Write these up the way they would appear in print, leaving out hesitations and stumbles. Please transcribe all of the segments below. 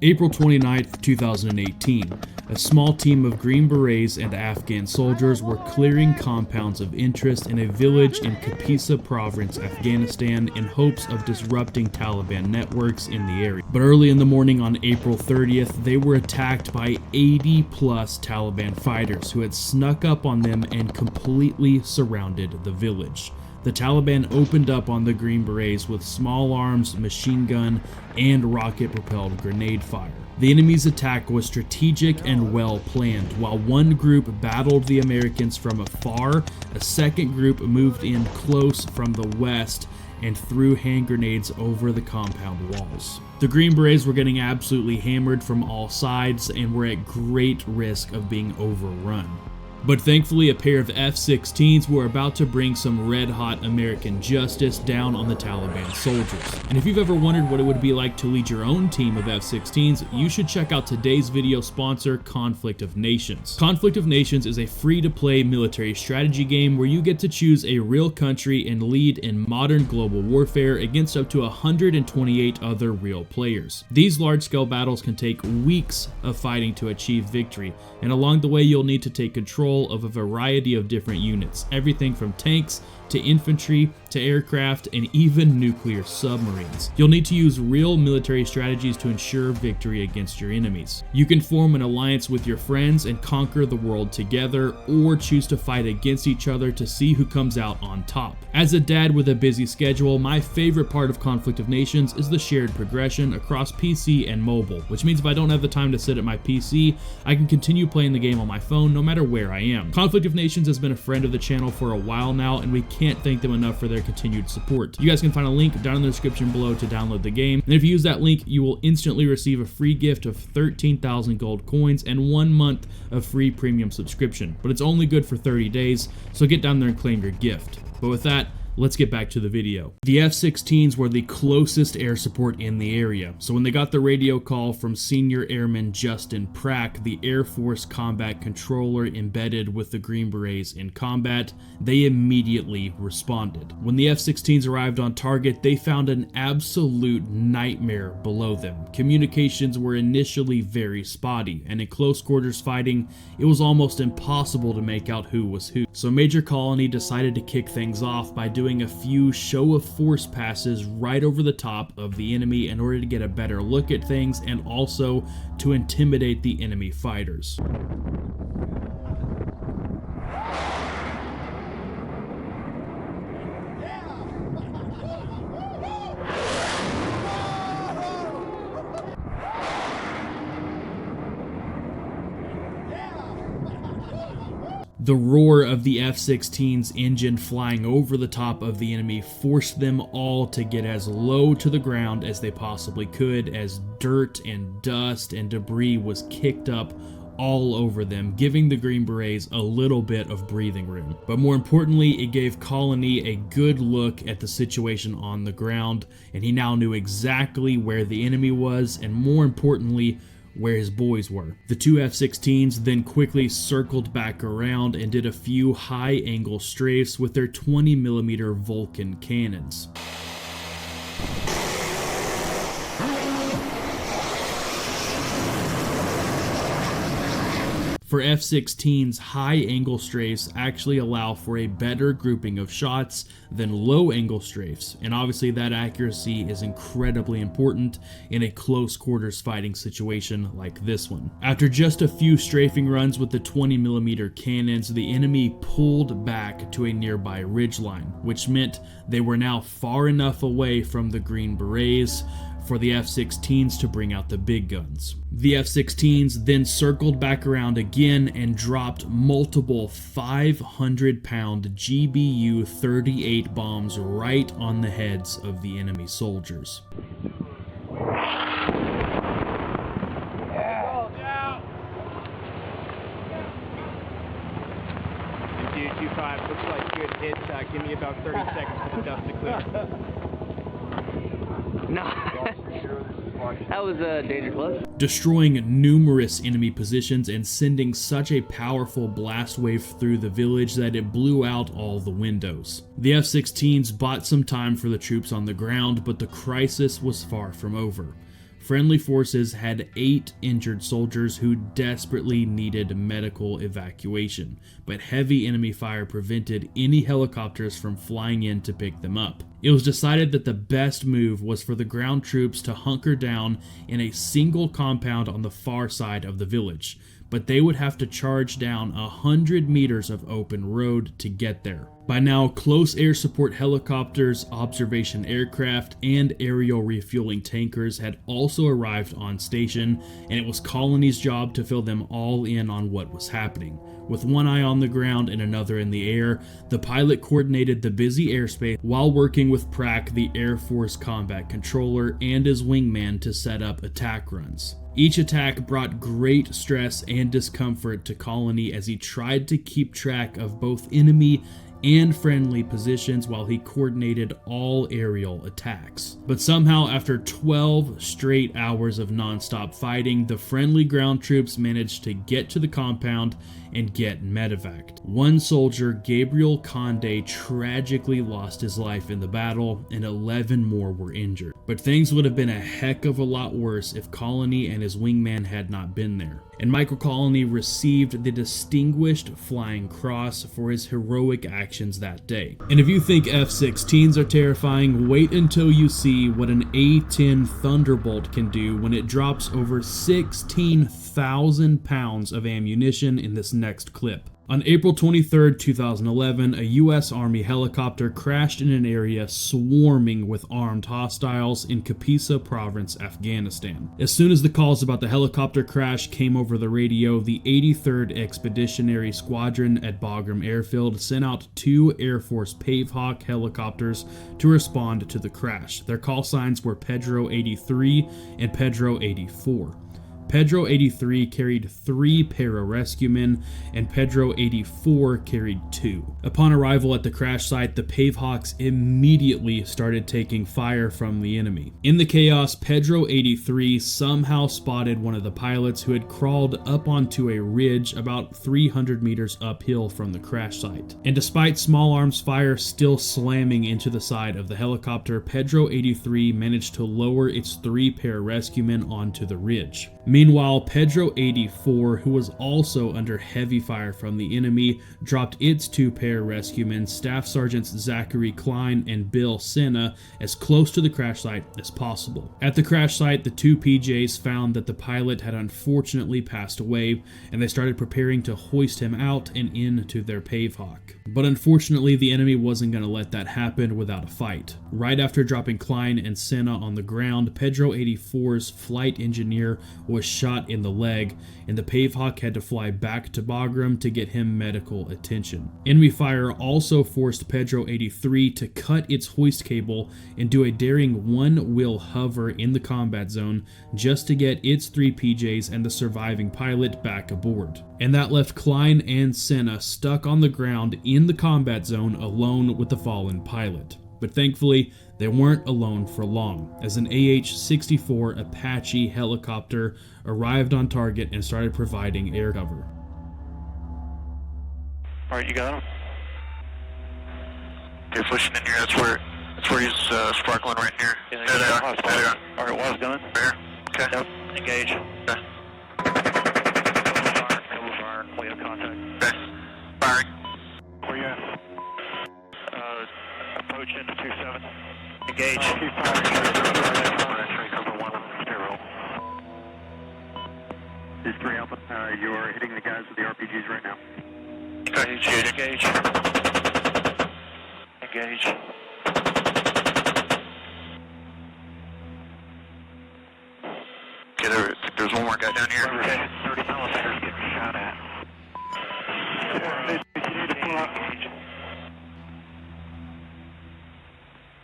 April 29th, 2018, a small team of Green Berets and Afghan soldiers were clearing compounds of interest in a village in Kapisa Province, Afghanistan, in hopes of disrupting Taliban networks in the area. But early in the morning on April 30th, they were attacked by 80 plus Taliban fighters who had snuck up on them and completely surrounded the village. The Taliban opened up on the Green Berets with small arms, machine gun, and rocket-propelled grenade fire. The enemy's attack was strategic and well planned. While one group battled the Americans from afar, a second group moved in close from the west and threw hand grenades over the compound walls. The Green Berets were getting absolutely hammered from all sides and were at great risk of being overrun. But thankfully, a pair of F-16s were about to bring some red-hot American justice down on the Taliban soldiers. And if you've ever wondered what it would be like to lead your own team of F-16s, you should check out today's video sponsor, Conflict of Nations. Conflict of Nations is a free-to-play military strategy game where you get to choose a real country and lead in modern global warfare against up to 128 other real players. These large-scale battles can take weeks of fighting to achieve victory, and along the way you'll need to take control of a variety of different units, everything from tanks to infantry to aircraft and even nuclear submarines. You'll need to use real military strategies to ensure victory against your enemies. You can form an alliance with your friends and conquer the world together, or choose to fight against each other to see who comes out on top. As a dad with a busy schedule, my favorite part of Conflict of Nations is the shared progression across PC and mobile, which means if I don't have the time to sit at my PC, I can continue playing the game on my phone no matter where I am. Conflict of Nations has been a friend of the channel for a while now, and we can't thank them enough for their continued support. You guys can find a link down in the description below to download the game, and if you use that link, you will instantly receive a free gift of 13,000 gold coins and 1 month of free premium subscription. But it's only good for 30 days, so get down there and claim your gift. But with that, let's get back to the video. The F-16s were the closest air support in the area, so when they got the radio call from Senior Airman Justin Prack, the Air Force Combat Controller embedded with the Green Berets in combat, they immediately responded. When the F-16s arrived on target, they found an absolute nightmare below them. Communications were initially very spotty, and in close quarters fighting, it was almost impossible to make out who was who. So Major Colony decided to kick things off by doing a few show of force passes right over the top of the enemy in order to get a better look at things and also to intimidate the enemy fighters. The roar of the F-16's engine flying over the top of the enemy forced them all to get as low to the ground as they possibly could, as dirt and dust and debris was kicked up all over them, giving the Green Berets a little bit of breathing room. But more importantly, it gave Colony a good look at the situation on the ground, and he now knew exactly where the enemy was, and more importantly, where his boys were. The two F-16s then quickly circled back around and did a few high-angle strafes with their 20mm Vulcan cannons. For F-16s, high-angle strafes actually allow for a better grouping of shots than low-angle strafes, and obviously that accuracy is incredibly important in a close-quarters fighting situation like this one. After just a few strafing runs with the 20mm cannons, the enemy pulled back to a nearby ridgeline, which meant they were now far enough away from the Green Berets for the F-16s to bring out the big guns. The F-16s then circled back around again and dropped multiple 500-pound GBU-38 bombs right on the heads of the enemy soldiers. Dude, 2-5, looks like good hit. Give me about 30 seconds for the dust to clear. No, that was a danger close. Destroying numerous enemy positions and sending such a powerful blast wave through the village that it blew out all the windows. The F-16s bought some time for the troops on the ground, but the crisis was far from over. Friendly forces had 8 injured soldiers who desperately needed medical evacuation, but heavy enemy fire prevented any helicopters from flying in to pick them up. It was decided that the best move was for the ground troops to hunker down in a single compound on the far side of the village, but they would have to charge down 100 meters of open road to get there. By now, close air support helicopters, observation aircraft, and aerial refueling tankers had also arrived on station, and it was Colony's job to fill them all in on what was happening. With one eye on the ground and another in the air, the pilot coordinated the busy airspace while working with Prack, the Air Force combat controller, and his wingman to set up attack runs. Each attack brought great stress and discomfort to Colony as he tried to keep track of both enemy and friendly positions while he coordinated all aerial attacks. But somehow, after 12 straight hours of non-stop fighting, the friendly ground troops managed to get to the compound and get medevaced. One soldier, Gabriel Conde, tragically lost his life in the battle, and 11 more were injured. But things would have been a heck of a lot worse if Colony and his wingman had not been there. And Michael Colony received the Distinguished Flying Cross for his heroic actions that day. And if you think F-16s are terrifying, wait until you see what an A-10 Thunderbolt can do when it drops over 16,000 pounds of ammunition in this next clip. On April 23, 2011, a U.S. Army helicopter crashed in an area swarming with armed hostiles in Kapisa Province, Afghanistan. As soon as the calls about the helicopter crash came over the radio, the 83rd Expeditionary Squadron at Bagram Airfield sent out 2 Air Force Pavehawk helicopters to respond to the crash. Their call signs were Pedro 83 and Pedro 84. Pedro 83 carried 3 pararescuemen, and Pedro 84 carried 2. Upon arrival at the crash site, the Pavehawks immediately started taking fire from the enemy. In the chaos, Pedro 83 somehow spotted one of the pilots who had crawled up onto a ridge about 300 meters uphill from the crash site. And despite small arms fire still slamming into the side of the helicopter, Pedro 83 managed to lower its 3 pararescuemen onto the ridge. Meanwhile, Pedro 84, who was also under heavy fire from the enemy, dropped its 2 pararescuemen, Staff Sergeants Zachary Klein and Bill Senna, as close to the crash site as possible. At the crash site, the 2 PJs found that the pilot had unfortunately passed away, and they started preparing to hoist him out and into their Pavehawk. But unfortunately, the enemy wasn't going to let that happen without a fight. Right after dropping Klein and Senna on the ground, Pedro 84's flight engineer was shot in the leg, and the Pavehawk had to fly back to Bagram to get him medical attention. Enemy fire also forced Pedro 83 to cut its hoist cable and do a daring one-wheel hover in the combat zone just to get its 3 PJs and the surviving pilot back aboard. And that left Klein and Senna stuck on the ground in the combat zone alone with the fallen pilot. But thankfully, they weren't alone for long, as an AH-64 Apache helicopter arrived on target and started providing air cover. Alright, you got him? Okay, pushing in here, that's where he's sparkling right here. Yeah, There they are, there they are. Alright, was done. There, okay. Yep, engage. Okay. Fire, we have contact. Okay, firing. Where you at? Approach into 27. Engage. Keep firing. Cover 1, 0. This is 3 Alpha. You are hitting the guys with the RPGs right now. Okay, engage. Engage. Okay, there's one more guy down here. Okay, 30 millimeters getting shot at.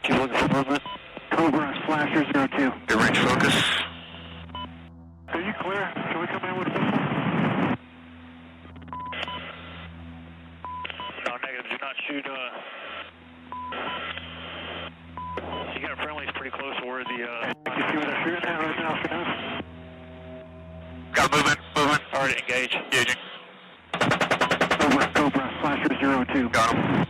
Keep looking for movement. Cobra, Slasher 02. Good range focus. Are you clear? Can we come in with a pistol? No, negative. Do not shoot. You got friendlies pretty close to where the. You see what I'm shooting at right now, Finesse? Got movement. Alright, engage. Engaging. Cobra, Slasher 02. Got him.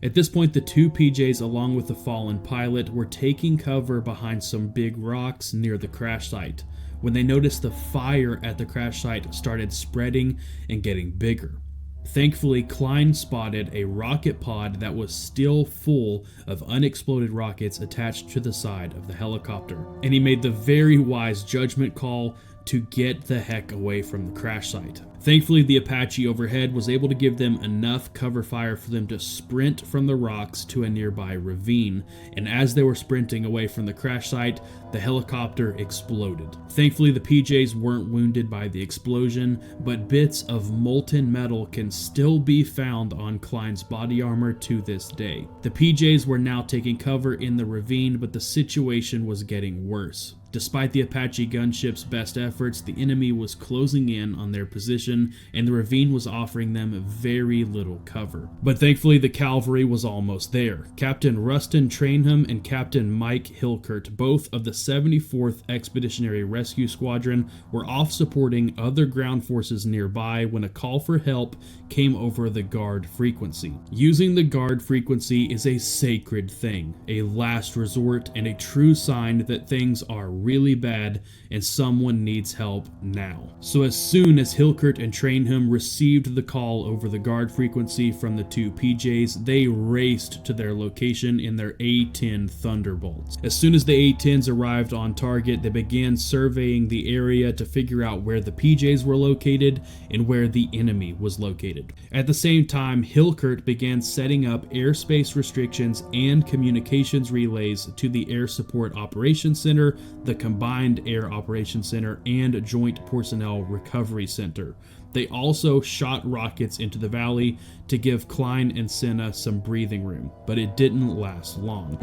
At this point, the two PJs along with the fallen pilot were taking cover behind some big rocks near the crash site when they noticed the fire at the crash site started spreading and getting bigger. Thankfully, Klein spotted a rocket pod that was still full of unexploded rockets attached to the side of the helicopter, and he made the very wise judgment call to get the heck away from the crash site. Thankfully, the Apache overhead was able to give them enough cover fire for them to sprint from the rocks to a nearby ravine, and as they were sprinting away from the crash site, the helicopter exploded. Thankfully, the PJs weren't wounded by the explosion, but bits of molten metal can still be found on Klein's body armor to this day. The PJs were now taking cover in the ravine, but the situation was getting worse. Despite the Apache gunship's best efforts, the enemy was closing in on their position, and the ravine was offering them very little cover. But thankfully, the cavalry was almost there. Captain Rustin Trainham and Captain Mike Hilkert, both of the 74th Expeditionary Rescue Squadron, were off supporting other ground forces nearby when a call for help came over the guard frequency. Using the guard frequency is a sacred thing, a last resort, and a true sign that things are really bad and someone needs help now. So as soon as Hilkert and Trainham received the call over the guard frequency from the two PJs, they raced to their location in their A-10 Thunderbolts. As soon as the A-10s arrived on target, they began surveying the area to figure out where the PJs were located and where the enemy was located. At the same time, Hilkert began setting up airspace restrictions and communications relays to the Air Support Operations Center, the Combined Air Operations Center, and Joint Personnel Recovery Center. They also shot rockets into the valley to give Klein and Senna some breathing room, but it didn't last long.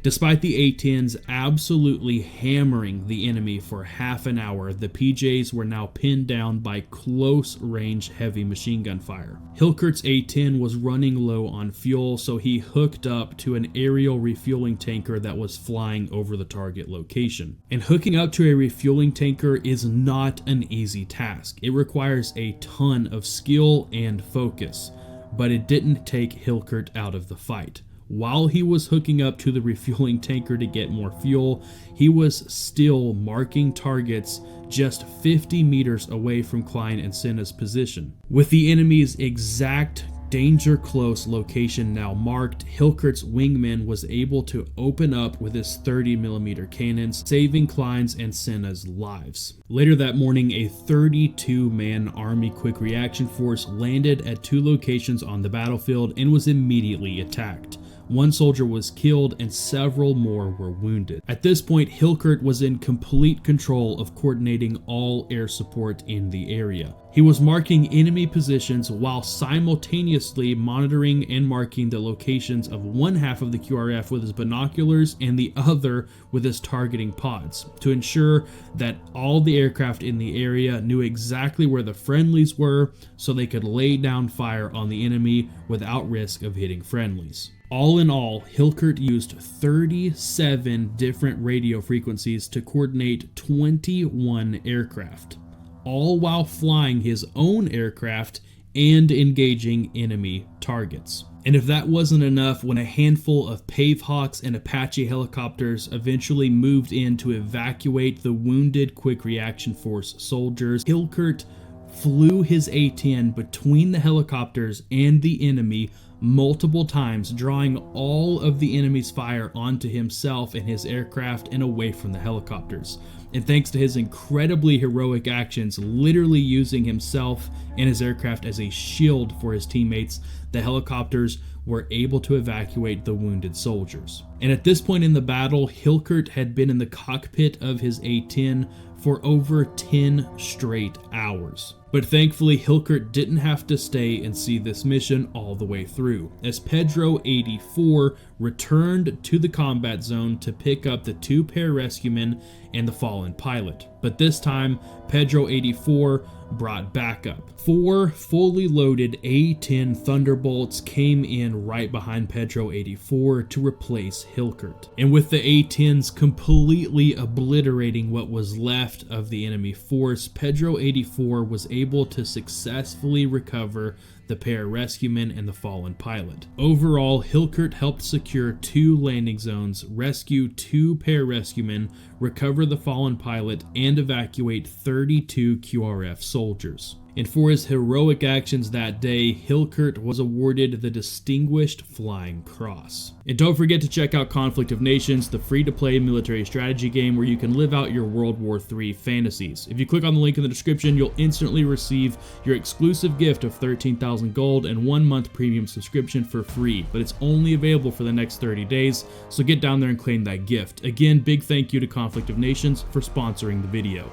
Despite the A-10s absolutely hammering the enemy for half an hour, the PJs were now pinned down by close-range heavy machine gun fire. Hilkert's A-10 was running low on fuel, so he hooked up to an aerial refueling tanker that was flying over the target location. And hooking up to a refueling tanker is not an easy task. It requires a ton of skill and focus, but it didn't take Hilkert out of the fight. While he was hooking up to the refueling tanker to get more fuel, he was still marking targets just 50 meters away from Klein and Senna's position. With the enemy's exact danger close location now marked, Hilkert's wingman was able to open up with his 30mm cannons, saving Klein's and Senna's lives. Later that morning, a 32-man Army Quick Reaction Force landed at two locations on the battlefield and was immediately attacked. One soldier was killed and several more were wounded. At this point, Hilkert was in complete control of coordinating all air support in the area. He was marking enemy positions while simultaneously monitoring and marking the locations of one half of the QRF with his binoculars and the other with his targeting pods to ensure that all the aircraft in the area knew exactly where the friendlies were so they could lay down fire on the enemy without risk of hitting friendlies. All in all, Hilkert used 37 different radio frequencies to coordinate 21 aircraft, all while flying his own aircraft and engaging enemy targets. And if that wasn't enough, when a handful of Pavehawks and Apache helicopters eventually moved in to evacuate the wounded Quick Reaction Force soldiers, Hilkert flew his A-10 between the helicopters and the enemy multiple times, drawing all of the enemy's fire onto himself and his aircraft and away from the helicopters. And thanks to his incredibly heroic actions, literally using himself and his aircraft as a shield for his teammates, the helicopters were able to evacuate the wounded soldiers. And at this point in the battle, Hilkert had been in the cockpit of his A-10 for over 10 straight hours. But thankfully, Hilkert didn't have to stay and see this mission all the way through, as Pedro 84 returned to the combat zone to pick up the two pararescuemen and the fallen pilot. But this time, Pedro 84 brought backup. 4 fully loaded A-10 Thunderbolts came in right behind Pedro 84 to replace Hilkert. And with the A-10s completely obliterating what was left of the enemy force, Pedro 84 was able to successfully recover the pararescueman and the fallen pilot. Overall, Hilkert helped secure 2 landing zones, rescue 2 pararescuemen, recover the fallen pilot, and evacuate 32 QRF soldiers. And for his heroic actions that day, Hilkert was awarded the Distinguished Flying Cross. And don't forget to check out Conflict of Nations, the free-to-play military strategy game where you can live out your World War III fantasies. If you click on the link in the description, you'll instantly receive your exclusive gift of 13,000 gold and 1 month premium subscription for free, but it's only available for the next 30 days, so get down there and claim that gift. Again, big thank you to Conflict of Nations for sponsoring the video.